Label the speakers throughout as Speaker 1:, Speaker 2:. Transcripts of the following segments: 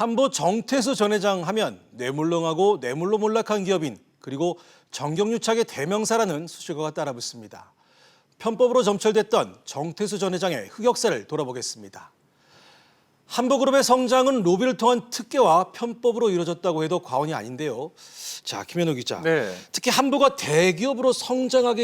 Speaker 1: 한보 정태수 전 회장 하면 뇌물렁하고 뇌물로 몰락한 기업인 그리고 정경유착의 대명사라는 수식어가 따라붙습니다. 편법으로 점철됐던 정태수 전 회장의 흑역사를 돌아보겠습니다. 한보그룹의 성장은 로비를 통한 특혜와 편법으로 이루어졌다고 해도 과언이 아닌데요. 자, 김현우 기자.
Speaker 2: 네.
Speaker 1: 특히 한보가 대기업으로 성장하는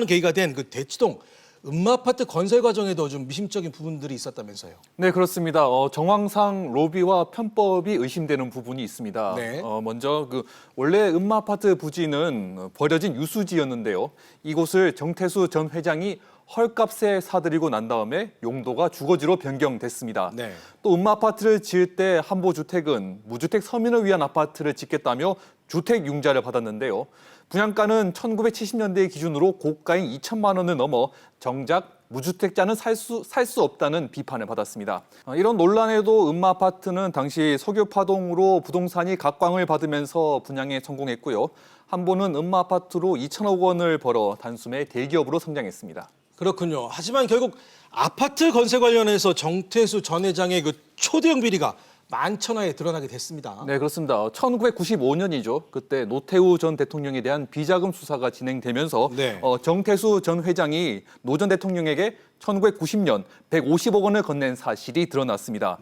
Speaker 1: 계기가 된 그 대치동 음마아파트 건설 과정에도 좀 미심적인 부분들이 있었다면서요.
Speaker 2: 네, 그렇습니다. 정황상 로비와 편법이 의심되는 부분이 있습니다.
Speaker 1: 네.
Speaker 2: 먼저 원래 음마아파트 부지는 버려진 유수지였는데요. 이곳을 정태수 전 회장이 헐값에 사들이고 난 다음에 용도가 주거지로 변경됐습니다.
Speaker 1: 네.
Speaker 2: 또 음마아파트를 지을 때 한보주택은 무주택 서민을 위한 아파트를 짓겠다며 주택융자를 받았는데요. 분양가는 1970년대 기준으로 고가인 2천만 원을 넘어 정작 무주택자는 살 수 없다는 비판을 받았습니다. 이런 논란에도 음마아파트는 당시 석유파동으로 부동산이 각광을 받으면서 분양에 성공했고요. 한보는 음마아파트로 2천억 원을 벌어 단숨에 대기업으로 성장했습니다.
Speaker 1: 그렇군요. 하지만 결국 아파트 건설 관련해서 정태수 전 회장의 그 초대형 비리가 만천하에 드러나게 됐습니다.
Speaker 2: 네, 그렇습니다. 1995년이죠. 그때 노태우 전 대통령에 대한 비자금 수사가 진행되면서
Speaker 1: 네.
Speaker 2: 정태수 전 회장이 노 전 대통령에게 1990년 150억 원을 건넨 사실이 드러났습니다.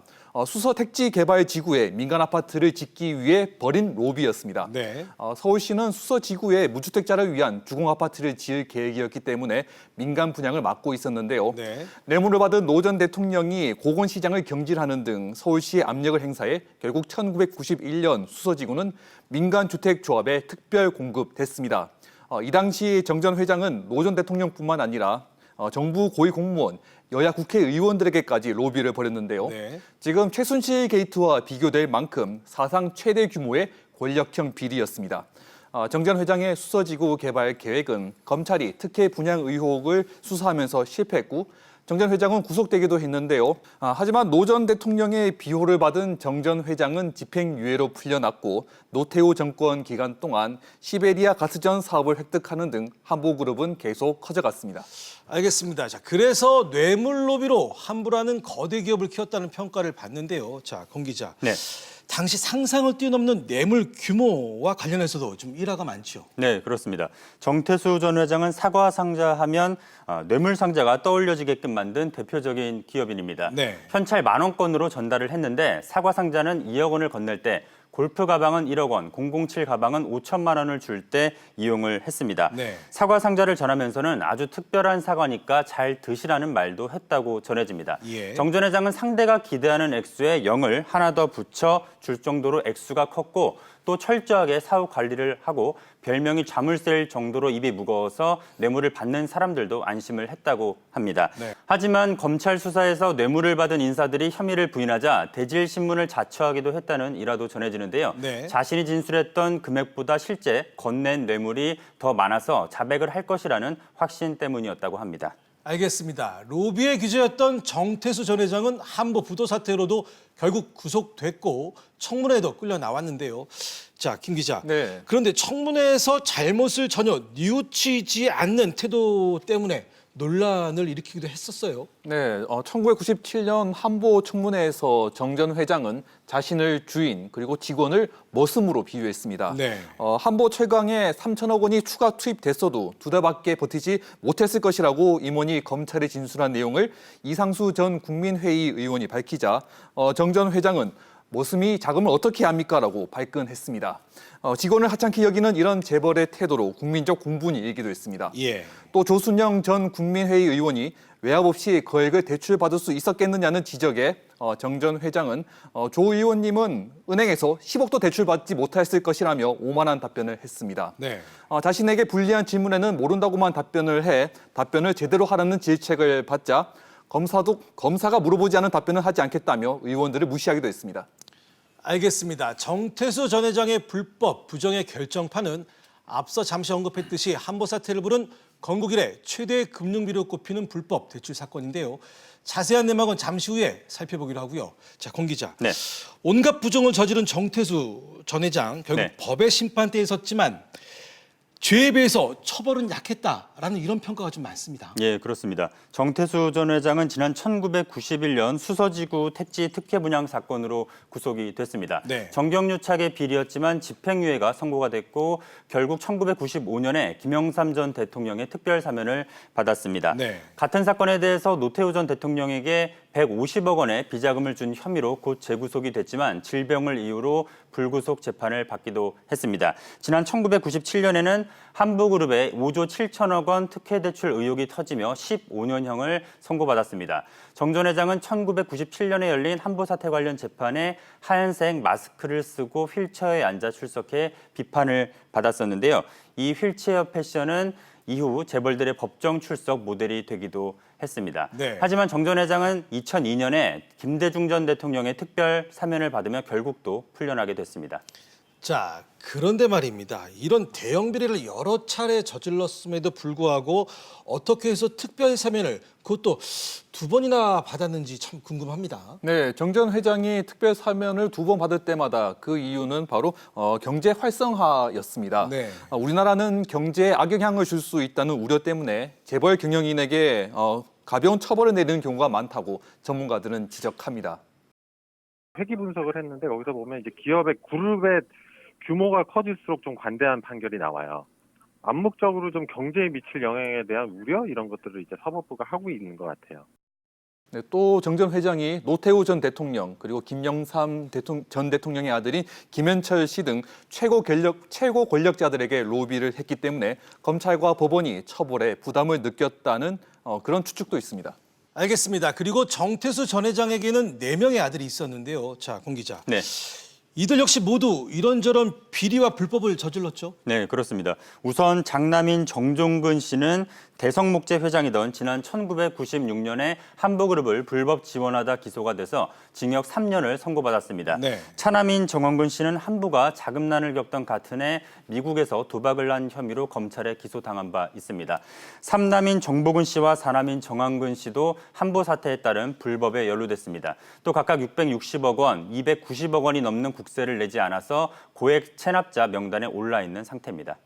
Speaker 2: 수서 택지 개발 지구에 민간 아파트를 짓기 위해 벌인 로비였습니다.
Speaker 1: 네.
Speaker 2: 서울시는 수서 지구에 무주택자를 위한 주공 아파트를 지을 계획이었기 때문에 민간 분양을 막고 있었는데요.
Speaker 1: 네.
Speaker 2: 뇌물을 받은 노 전 대통령이 고건시장을 경질하는 등 서울시의 압력을 행사해 결국 1991년 수서 지구는 민간 주택 조합에 특별 공급됐습니다. 이 당시 정 전 회장은 노 전 대통령뿐만 아니라 정부 고위 공무원, 여야 국회의원들에게까지 로비를 벌였는데요.
Speaker 1: 네.
Speaker 2: 지금 최순실 게이트와 비교될 만큼 사상 최대 규모의 권력형 비리였습니다. 정 전 회장의 수서지구 개발 계획은 검찰이 특혜 분양 의혹을 수사하면서 실패했고 정 전 회장은 구속되기도 했는데요. 하지만 노 전 대통령의 비호를 받은 정 전 회장은 집행유예로 풀려났고 노태우 정권 기간 동안 시베리아 가스전 사업을 획득하는 등 한보그룹은 계속 커져갔습니다.
Speaker 1: 알겠습니다. 자, 그래서 뇌물 로비로 한보라는 거대 기업을 키웠다는 평가를 받는데요. 자, 권 기자.
Speaker 3: 네.
Speaker 1: 당시 상상을 뛰어넘는 뇌물 규모와 관련해서도 좀 일화가 많죠.
Speaker 3: 네, 그렇습니다. 정태수 전 회장은 사과상자하면 뇌물상자가 떠올려지게끔 만든 대표적인 기업인입니다.
Speaker 1: 네.
Speaker 3: 현찰 10,000원권으로 전달을 했는데 사과상자는 2억 원을 건넬 때 골프 가방은 1억 원, 007 가방은 5천만 원을 줄 때 이용을 했습니다.
Speaker 1: 네.
Speaker 3: 사과 상자를 전하면서는 아주 특별한 사과니까 잘 드시라는 말도 했다고 전해집니다.
Speaker 1: 예.
Speaker 3: 정 전 회장은 상대가 기대하는 액수에 0을 하나 더 붙여 줄 정도로 액수가 컸고 또 철저하게 사후 관리를 하고 별명이 자물쇠일 정도로 입이 무거워서 뇌물을 받는 사람들도 안심을 했다고 합니다.
Speaker 1: 네.
Speaker 3: 하지만 검찰 수사에서 뇌물을 받은 인사들이 혐의를 부인하자 대질신문을 자처하기도 했다는 일화도 전해지는데요.
Speaker 1: 네.
Speaker 3: 자신이 진술했던 금액보다 실제 건넨 뇌물이 더 많아서 자백을 할 것이라는 확신 때문이었다고 합니다.
Speaker 1: 알겠습니다. 로비의 규제였던 정태수 전 회장은 한보 부도 사태로도 결국 구속됐고 청문회에도 끌려 나왔는데요. 자, 김 기자.
Speaker 2: 네.
Speaker 1: 그런데 청문회에서 잘못을 전혀 뉘우치지 않는 태도 때문에 논란을 일으키기도 했었어요.
Speaker 2: 네, 1997년 한보 청문회에서 정 전 회장은 자신을 주인 그리고 직원을 머슴으로 비유했습니다.
Speaker 1: 네.
Speaker 2: 한보 최강에 3천억 원이 추가 투입됐어도 2달밖에 버티지 못했을 것이라고 임원이 검찰에 진술한 내용을 이상수 전 국민회의 의원이 밝히자 정 전 회장은 머슴이 자금을 어떻게 합니까?라고 발끈했습니다. 직원을 하찮게 여기는 이런 재벌의 태도로 국민적 공분이 일기도 했습니다.
Speaker 1: 예.
Speaker 2: 또 조순영 전 국민회의 의원이 외압 없이 거액을 대출받을 수 있었겠느냐는 지적에 정 전 회장은 조 의원님은 은행에서 10억도 대출받지 못했을 것이라며 오만한 답변을 했습니다.
Speaker 1: 네.
Speaker 2: 자신에게 불리한 질문에는 모른다고만 답변을 제대로 하라는 질책을 받자 검사가 물어보지 않은 답변을 하지 않겠다며 의원들을 무시하기도 했습니다.
Speaker 1: 알겠습니다. 정태수 전 회장의 불법 부정의 결정판은 앞서 잠시 언급했듯이 한보 사태를 부른 건국 이래 최대의 금융비로 꼽히는 불법 대출 사건인데요. 자세한 내막은 잠시 후에 살펴보기로 하고요. 자, 권 기자.
Speaker 3: 네.
Speaker 1: 온갖 부정을 저지른 정태수 전 회장 결국
Speaker 3: 네.
Speaker 1: 법의 심판대에 섰지만 죄에 비해서 처벌은 약했다라는 이런 평가가 좀 많습니다.
Speaker 3: 예, 그렇습니다. 정태수 전 회장은 지난 1991년 수서지구 택지 특혜 분양 사건으로 구속이 됐습니다.
Speaker 1: 네.
Speaker 3: 정경유착의 비리였지만 집행유예가 선고가 됐고 결국 1995년에 김영삼 전 대통령의 특별 사면을 받았습니다.
Speaker 1: 네.
Speaker 3: 같은 사건에 대해서 노태우 전 대통령에게 150억 원의 비자금을 준 혐의로 곧 재구속이 됐지만 질병을 이유로 불구속 재판을 받기도 했습니다. 지난 1997년에는 한부그룹에 5조 7천억 원 특혜 대출 의혹이 터지며 15년형을 선고받았습니다. 정 전 회장은 1997년에 열린 한부 사태 관련 재판에 하얀색 마스크를 쓰고 휠체어에 앉아 출석해 비판을 받았었는데요. 이 휠체어 패션은 이후 재벌들의 법정 출석 모델이 되기도 했습니다.
Speaker 1: 네.
Speaker 3: 하지만 정 전 회장은 2002년에 김대중 전 대통령의 특별 사면을 받으며 결국 또 풀려나게 됐습니다.
Speaker 1: 자, 그런데 말입니다. 이런 대형 비리를 여러 차례 저질렀음에도 불구하고 어떻게 해서 특별 사면을 그것도 2번이나 받았는지 참 궁금합니다.
Speaker 2: 네, 정 전 회장이 특별 사면을 2번 받을 때마다 그 이유는 바로 경제 활성화였습니다.
Speaker 1: 네.
Speaker 2: 우리나라는 경제에 악영향을 줄 수 있다는 우려 때문에 재벌 경영인에게 가벼운 처벌을 내리는 경우가 많다고 전문가들은 지적합니다.
Speaker 4: 회계 분석을 했는데 거기서 보면 이제 기업의 그룹의 규모가 커질수록 좀 관대한 판결이 나와요. 암묵적으로 좀 경제에 미칠 영향에 대한 우려 이런 것들을 이제 사법부가 하고 있는 것 같아요.
Speaker 2: 네, 또 정 전 회장이 노태우 전 대통령 그리고 김영삼 전 대통령의 아들인 김현철 씨 등 최고 권력자들에게 로비를 했기 때문에 검찰과 법원이 처벌에 부담을 느꼈다는 그런 추측도 있습니다.
Speaker 1: 알겠습니다. 그리고 정태수 전 회장에게는 4명의 아들이 있었는데요. 자, 공 기자.
Speaker 3: 네.
Speaker 1: 이들 역시 모두 이런저런 비리와 불법을 저질렀죠?
Speaker 3: 네, 그렇습니다. 우선 장남인 정종근 씨는 대성목재 회장이던 지난 1996년에 한부그룹을 불법 지원하다 기소가 돼서 징역 3년을 선고받았습니다.
Speaker 1: 네.
Speaker 3: 차남인 정원근 씨는 한부가 자금난을 겪던 같은 해 미국에서 도박을 한 혐의로 검찰에 기소당한 바 있습니다. 3남인 정복은 씨와 4남인 정한근 씨도 한부 사태에 따른 불법에 연루됐습니다. 또 각각 660억 원, 290억 원이 넘는 국세를 내지 않아서 고액 체납자 명단에 올라 있는 상태입니다.